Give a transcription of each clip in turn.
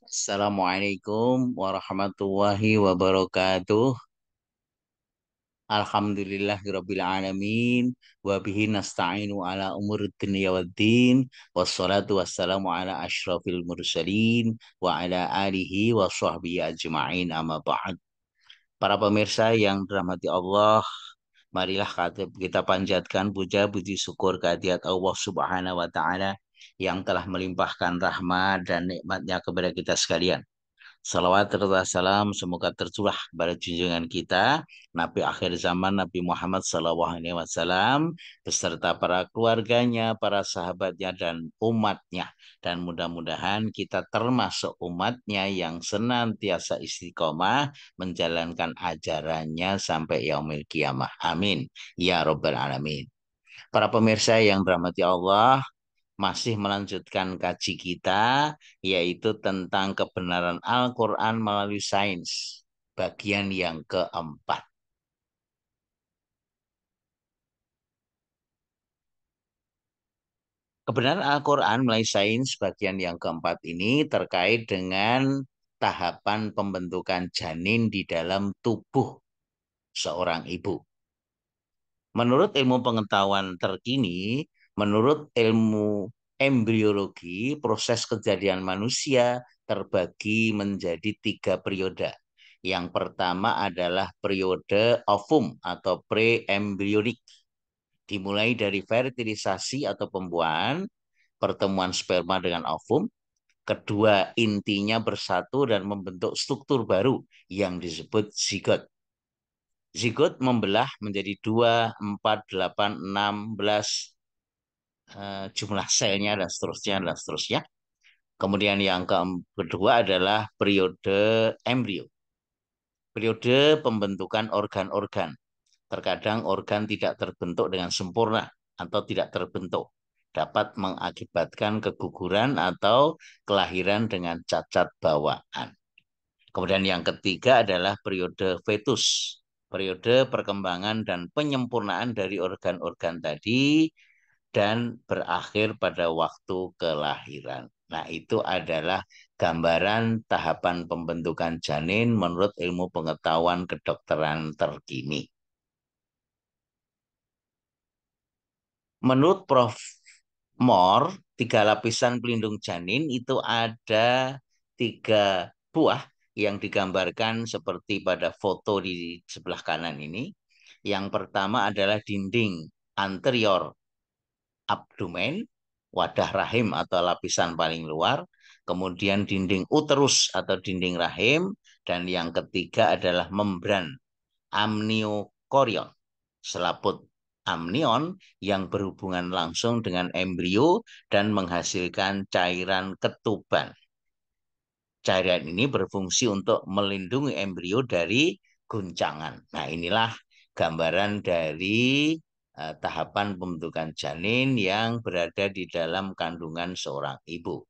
Assalamualaikum warahmatullahi wabarakatuh. Alhamdulillahirabbil alamin wa bihi nasta'inu ala umuri dunya waddin wassalatu wassalamu ala asyrafil mursalin wa ala alihi wa sahbihi ajma'in amma ba'd. Para pemirsa yang dirahmati Allah, marilah kita panjatkan puja puji syukur kehadirat Allah Subhanahu wa taala yang telah melimpahkan rahmat dan nikmatnya kepada kita sekalian. Salawat serta salam semoga tercurah pada junjungan kita Nabi akhir zaman Nabi Muhammad SAW beserta para keluarganya, para sahabatnya dan umatnya. Dan mudah-mudahan kita termasuk umatnya yang senantiasa istiqomah menjalankan ajarannya sampai yaumil kiamah. Amin. Ya Rabbal Alamin. Para pemirsa yang dirahmati Allah, masih melanjutkan kaji kita, yaitu tentang kebenaran Al-Quran melalui sains, bagian yang keempat. Kebenaran Al-Quran melalui sains, bagian yang keempat ini terkait dengan tahapan pembentukan janin di dalam tubuh seorang ibu. Menurut ilmu pengetahuan terkini, menurut ilmu embriologi, proses kejadian manusia terbagi menjadi tiga periode. Yang pertama adalah periode ovum atau pre-embryonik, dimulai dari fertilisasi atau pembuahan, pertemuan sperma dengan ovum. Kedua, intinya bersatu dan membentuk struktur baru yang disebut zigot. Zigot membelah menjadi 2, 4, 8, 16 jumlah selnya dan seterusnya dan seterusnya. Kemudian yang kedua adalah periode embrio. Periode pembentukan organ-organ. Terkadang organ tidak terbentuk dengan sempurna atau tidak terbentuk. Dapat mengakibatkan keguguran atau kelahiran dengan cacat bawaan. Kemudian yang ketiga adalah periode fetus. Periode perkembangan dan penyempurnaan dari organ-organ tadi dan berakhir pada waktu kelahiran. Nah, itu adalah gambaran tahapan pembentukan janin menurut ilmu pengetahuan kedokteran terkini. Menurut Prof. Moore, tiga lapisan pelindung janin itu ada tiga buah yang digambarkan seperti pada foto di sebelah kanan ini. Yang pertama adalah dinding anterior abdomen, wadah rahim atau lapisan paling luar, kemudian dinding uterus atau dinding rahim, dan yang ketiga adalah membran amniokorion, selaput amnion yang berhubungan langsung dengan embrio dan menghasilkan cairan ketuban. Cairan ini berfungsi untuk melindungi embrio dari guncangan. Nah, inilah gambaran dari tahapan pembentukan janin yang berada di dalam kandungan seorang ibu.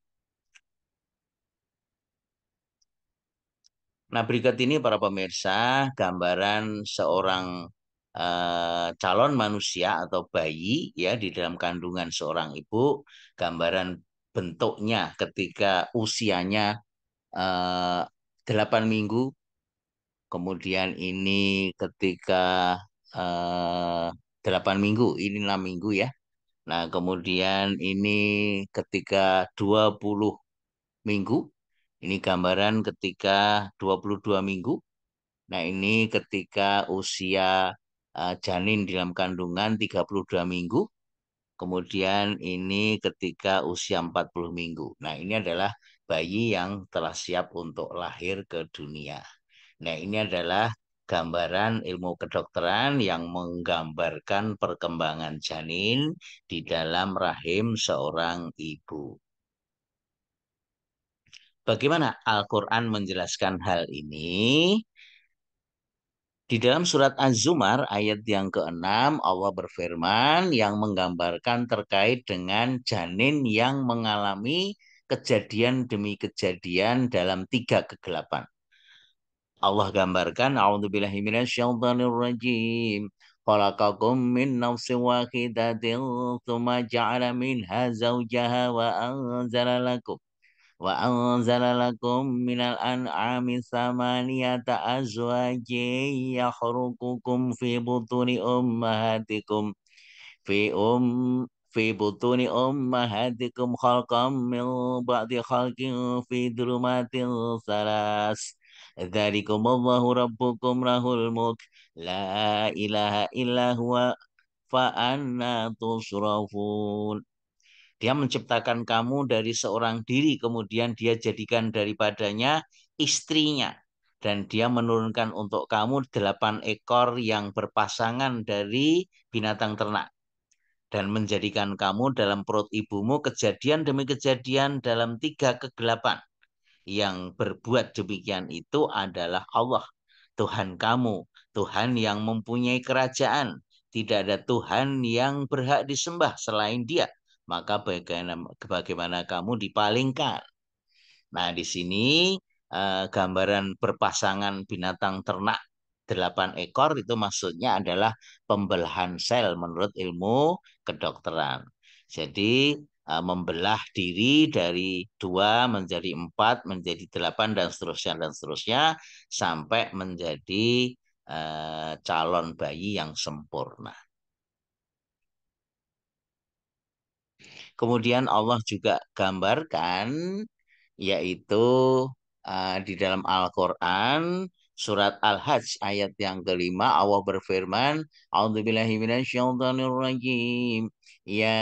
Nah, berikut ini para pemirsa, gambaran seorang calon manusia atau bayi ya di dalam kandungan seorang ibu, gambaran bentuknya ketika usianya eh, 8 minggu, kemudian ini ketika eh, 8 minggu, ini 6 minggu ya. Nah, kemudian ini ketika 20 minggu, ini gambaran ketika 22 minggu. Nah, ini ketika usia janin dalam kandungan 32 minggu. Kemudian ini ketika usia 40 minggu. Nah, ini adalah bayi yang telah siap untuk lahir ke dunia. Nah, ini adalah gambaran ilmu kedokteran yang menggambarkan perkembangan janin di dalam rahim seorang ibu. Bagaimana Al-Quran menjelaskan hal ini? Di dalam surat Az-Zumar ayat yang ke-6 Allah berfirman yang menggambarkan terkait dengan janin yang mengalami kejadian demi kejadian dalam tiga kegelapan. Allah gambarkan a'udzubillahi minasyaitonirrajim. Khalaqakum min nafsin wahidatin tsumma ja'ala minha zawjaha wa anzala lakum Wa anzala lakum minal an'ami samaniyata azwajin yakhluqukum fi butuni ummahatikum fi fi butuni ummahatikum khalqam min ba'di khalqin fi dhulumatin salas. Dzalikumullahu rabbukum lahul mulk la ilaha illa huwa fa anna tusrafun. Dia menciptakan kamu dari seorang diri, kemudian dia jadikan daripadanya istrinya. Dan dia menurunkan untuk kamu 8 ekor yang berpasangan dari binatang ternak. Dan menjadikan kamu dalam perut ibumu kejadian demi kejadian dalam 3 kegelapan. Yang berbuat demikian itu adalah Allah, Tuhan kamu, Tuhan yang mempunyai kerajaan. Tidak ada Tuhan yang berhak disembah selain Dia. Maka bagaimana kamu dipalingkan? Nah, di sini gambaran berpasangan binatang ternak 8 ekor itu maksudnya adalah pembelahan sel menurut ilmu kedokteran. Jadi membelah diri dari 2 menjadi 4 menjadi 8 dan seterusnya sampai menjadi calon bayi yang sempurna. Kemudian Allah juga gambarkan yaitu di dalam Al-Qur'an surat Al-Hajj ayat yang kelima Allah berfirman, A'udzubillahi minasyaitonirrajim. Ya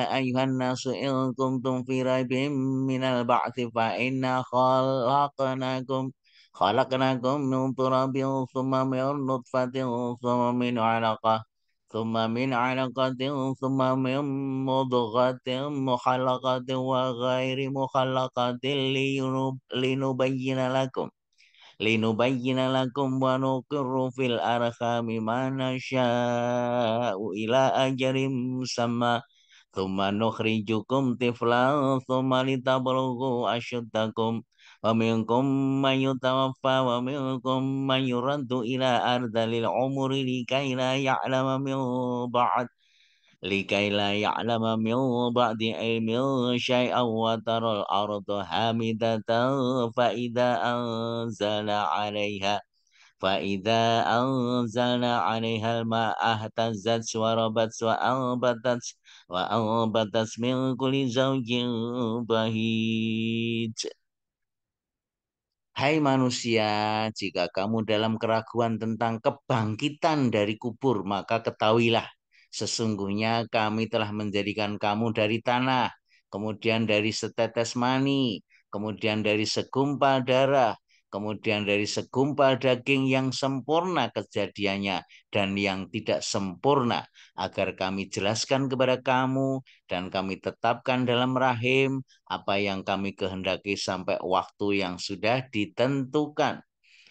ayuhan nasu in kuntum fi raibim minal ba'tsi fa inna khalaqnakum min turabin thumma min nutfatin thumma min 'alaqah ثم من علقة ثم من مضغة مخلقة وغير مخلقة لنبين لكم ونقر في الأرحام ما نشاء إلى أجل مسمى ثم نخرجكم طفلا ثم لتبلغوا أشدكم ومنكم من يتوفى ومنكم من يرد إلى أرذل العمر لكي لا يعلم من بعد علم شيئا وترى الأرض هامدة فإذا أنزلنا عليها الماء اهتزت وربت وأنبتت من كل زوج بهيج. Hai manusia, jika kamu dalam keraguan tentang kebangkitan dari kubur, maka ketahuilah, sesungguhnya kami telah menjadikan kamu dari tanah, kemudian dari setetes mani, kemudian dari segumpal darah, kemudian dari segumpal daging yang sempurna kejadiannya dan yang tidak sempurna, agar kami jelaskan kepada kamu dan kami tetapkan dalam rahim apa yang kami kehendaki sampai waktu yang sudah ditentukan.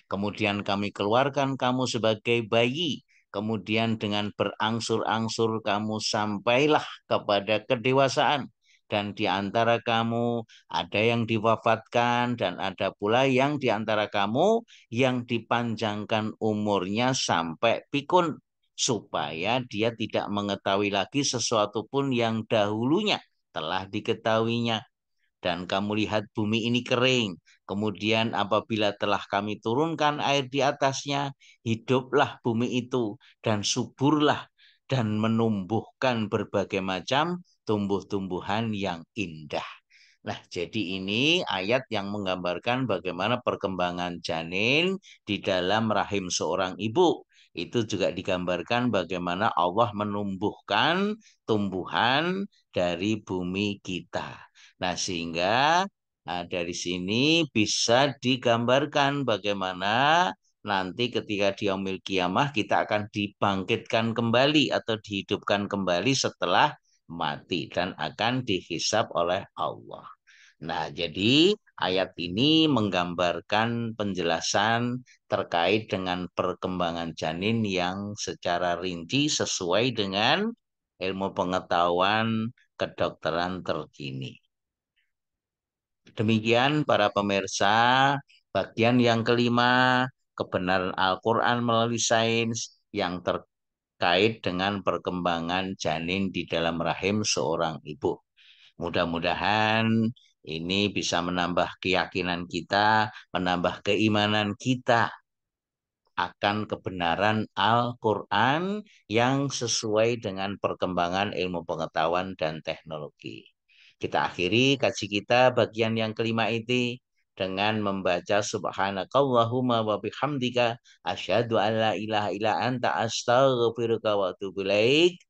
Kemudian kami keluarkan kamu sebagai bayi. Kemudian dengan berangsur-angsur kamu sampailah kepada kedewasaan. Dan di antara kamu ada yang diwafatkan dan ada pula yang di antara kamu yang dipanjangkan umurnya sampai pikun. Supaya dia tidak mengetahui lagi sesuatu pun yang dahulunya telah diketahuinya. Dan kamu lihat bumi ini kering. Kemudian apabila telah kami turunkan air di atasnya, hiduplah bumi itu dan suburlah dan menumbuhkan berbagai macam tumbuh-tumbuhan yang indah. Nah, jadi ini ayat yang menggambarkan bagaimana perkembangan janin di dalam rahim seorang ibu. Itu juga digambarkan bagaimana Allah menumbuhkan tumbuhan dari bumi kita. Nah, sehingga dari sini bisa digambarkan bagaimana nanti ketika di yaumil kiamah kita akan dibangkitkan kembali atau dihidupkan kembali setelah mati dan akan dihisab oleh Allah. Nah, jadi ayat ini menggambarkan penjelasan terkait dengan perkembangan janin yang secara rinci sesuai dengan ilmu pengetahuan kedokteran terkini. Demikian para pemirsa, bagian yang kelima, kebenaran Al-Quran melalui sains yang terkait dengan perkembangan janin di dalam rahim seorang ibu. Mudah-mudahan Ini bisa menambah keyakinan kita, menambah keimanan kita akan kebenaran Al-Quran yang sesuai dengan perkembangan ilmu pengetahuan dan teknologi. Kita akhiri kaji kita bagian yang kelima ini dengan membaca subhanakallahumma wa bihamdika asyhadu an la ilaha illa anta astaghfiruka wa atubu ilaik.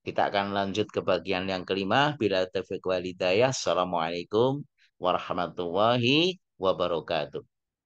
Kita akan lanjut ke bagian yang kelima. Bila taufiq wal hidayah. Assalamualaikum warahmatullahi wabarakatuh.